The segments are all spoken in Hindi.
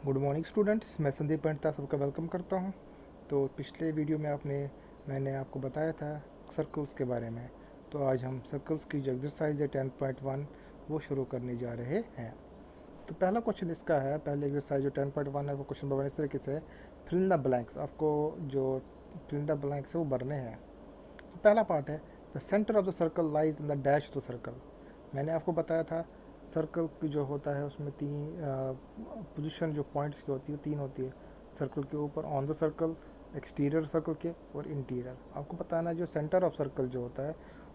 गुड मॉर्निंग स्टूडेंट्स, मैं संदीप पंडिता सबका वेलकम करता हूं। तो पिछले वीडियो में मैंने आपको बताया था सर्कल्स के बारे में। तो आज हम सर्कल्स की जो एक्सरसाइज है 10.1 वो शुरू करने जा रहे हैं। तो पहला क्वेश्चन इसका है, पहले एक्सरसाइज जो 10.1 है वो क्वेश्चन नंबर इस तरीके से फिल द ब्लैंक्स। आपको जो फिल द ब्लैंक्स है वो भरने हैं। तो पहला पार्ट है the centre of the circle lies in the dash of the circle. मैंने आपको बताया था सर्कल की जो होता है उसमें तीन पोजीशन जो पॉइंट्स की होती है तीन होती है सर्कल के ऊपर, on the circle, exterior circle के और इंटीरियर। आपको बताना है जो सेंटर ऑफ सर्कल जो होता है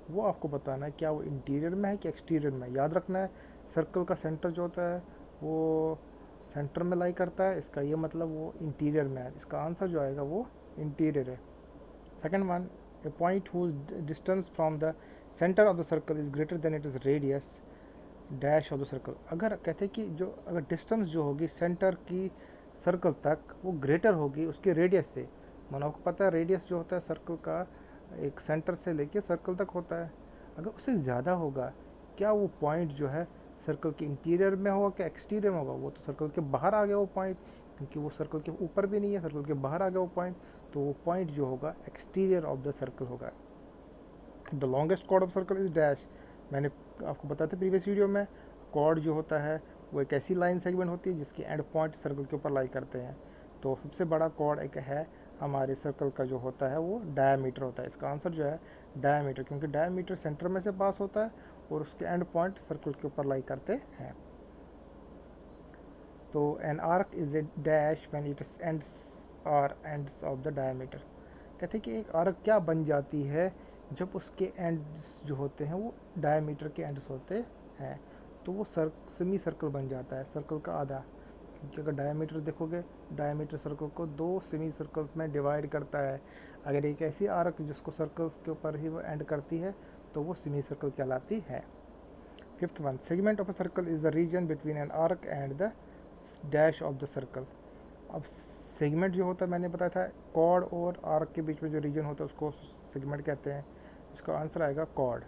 वो आपको बताना है क्या वो इंटीरियर में है कि एक्सटीरियर में। याद रखना है सर्कल का सेंटर जो होता है वो सेंटर में लाई करता है, इसका ये मतलब वो इंटीरियर में है। इसका आंसर जो आएगा वो इंटीरियर है। Second one, a point whose distance from the center of the circle is greater than its radius dash of the circle. अगर कहते हैं कि जो अगर डिस्टेंस जो होगी सेंटर की सर्कल तक वो ग्रेटर होगी उसके रेडियस से। मानो आपको पता है रेडियस जो होता है सर्कल का एक सेंटर से लेके सर्कल तक होता है, अगर उससे ज़्यादा होगा क्या वो पॉइंट जो है सर्कल के इंटीरियर में होगा क्या एक्सटीरियर में होगा? वो तो सर्कल के बाहर आ गया वो पॉइंट, क्योंकि वो सर्कल के ऊपर भी नहीं है, सर्कल के बाहर आ गया वो पॉइंट। तो वो पॉइंट जो होगा एक्सटीरियर ऑफ द सर्कल होगा। The longest chord of circle is dash. मैंने आपको बताया था प्रीवियस वीडियो में, कॉर्ड जो होता है वो एक ऐसी लाइन सेगमेंट होती है जिसके एंड पॉइंट सर्कल के ऊपर लाई करते हैं। तो सबसे बड़ा कॉर्ड एक है हमारे सर्कल का जो होता है वो डायमीटर होता है। इसका आंसर जो है डायमीटर, क्योंकि डायमीटर सेंटर में से पास होता है और उसके एंड पॉइंट सर्कल के ऊपर लाई करते हैं। तो an arc is a dash when it ends or ends of the diameter. कहते हैं कि एक आर्क क्या बन जाती है जब उसके एंड्स जो होते हैं वो डायमीटर के एंड्स होते हैं। तो वो सेमी सर्कल बन जाता है, सर्कल का आधा। क्योंकि अगर डायमीटर देखोगे, डायमीटर सर्कल को दो सेमी सर्कल्स में डिवाइड करता है। अगर एक ऐसी आर्क जिसको सर्कल्स के ऊपर ही वो एंड करती है तो वो सेमी सर्कल कहलाती है। Fifth one, segment of a circle is the region between an arc and the dash of the circle. अब सेगमेंट जो होता है मैंने बताया था कॉर्ड और आर्क के बीच में जो रीजन होता है उसको सेगमेंट कहते हैं। इसका आंसर आएगा chord.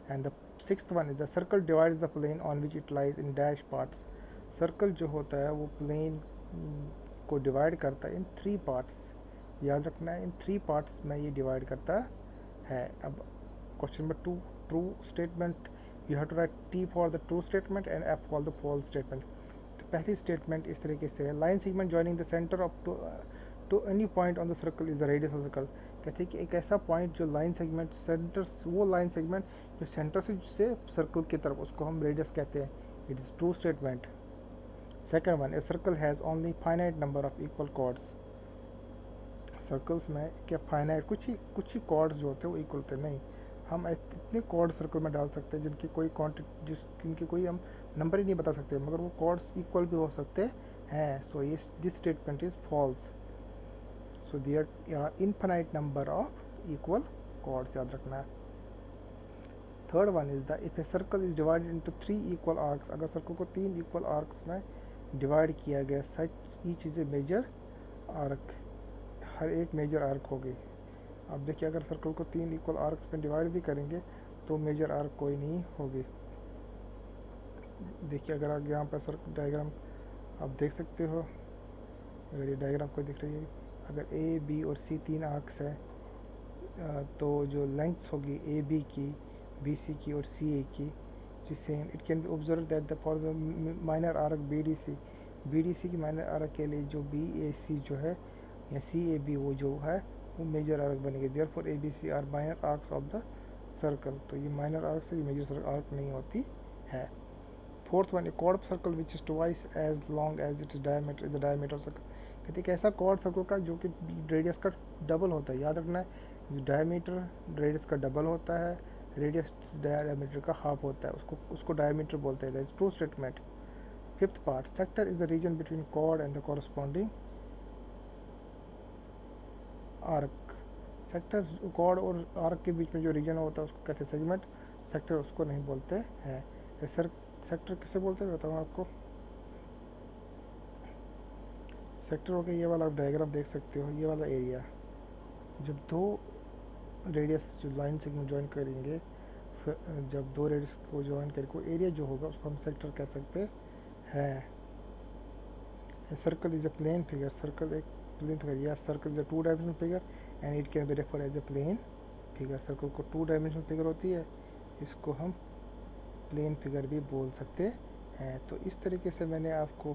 And the sixth one is the circle divides the plane on which it lies in dash parts. Circle जो होता है वो प्लेन को डिवाइड करता है इन थ्री पार्ट्स। याद रखना है इन थ्री पार्ट्स में ये डिवाइड करता है। अब question number two, true statement. You have to write T for the true statement and F for the false statement. पहली स्टेटमेंट इस तरीके से है, line segment joining the centre of to any point on the circle is the radius of circle. कहते हैं कि एक ऐसा पॉइंट जो लाइन सेगमेंट सेंटर, वो लाइन सेगमेंट जो सेंटर से सर्कल की तरफ, उसको हम रेडियस कहते हैं। It is true statement. Second one, a circle has only finite number of equal chords. Circles में क्या फाइनाइट कुछ ही कॉर्ड्स जो होते हैं वो इक्वल होते नहीं। हम इतने कॉर्ड सर्कल में डाल सकते हैं जिनकी कोई जिनकी कोई हम नंबर ही नहीं बता सकते, मगर वो कॉर्ड्स इक्वल भी हो सकते हैं। सो ये this statement is false. So there infinite number of equal chords, याद रखना है। Third one is the if a circle is divided into three equal arcs. अगर सर्कल को तीन इक्वल आर्क्स में डिवाइड किया गया, such each is a major arc, हर एक मेजर आर्क होगी। अब देखिए अगर सर्कल को तीन इक्वल आर्क्स में डिवाइड भी करेंगे तो मेजर आर्क कोई नहीं होगी। देखिए अगर आप यहाँ पर सर्कल डायग्राम आप देख सकते हो, अगर ये डायग्राम को दिख रही है, अगर ए बी और सी तीन आर्क्स है तो जो लेंथ्स होगी ए बी की, बी सी की और सी ए की, जिससे it can be observe that the for the minor arc B D C की माइनर आर्क के लिए जो बी ए सी जो है या सी ए बी वो जो है वो मेजर आर्क बनेगी। Therefore A B C are minor arcs of the circle. तो ये माइनर आर्क से मेजर आर्क नहीं होती है। Fourth one, a chord circle which is twice as long as it is diameter is the diameter of circle. कहते हैं ऐसा कॉर्ड सर्कल का जो कि रेडियस का डबल होता है। याद रखना है डायमीटर रेडियस का डबल होता है, रेडियस डायमीटर का हाफ होता है, उसको डायमीटर बोलते हैं। That is true statement. Fifth part, sector is the region between chord and the corresponding arc. Sector chord और आर्क के बीच में जो रीजन होता है उसको कहते हैं सेगमेंट। सेक्टर उसको नहीं बोलते हैं। सेक्टर किसे बोलते हैं बताऊँ आपको। सेक्टर हो गया ये वाला, आप डायग्राम देख सकते हो, ये वाला एरिया जब दो रेडियस जो लाइन सेगमेंट ज्वाइन करेंगे, जब दो रेडियस को ज्वाइन करके एरिया जो होगा उसको हम सेक्टर कह सकते हैं। circle is a plane figure. Circle एक plane figure. Yeah, circle is a two dimensional figure and it can be referred as a plane figure. circle को two dimensional figure होती है, इसको हम प्लेन फिगर भी बोल सकते हैं। तो इस तरीके से मैंने आपको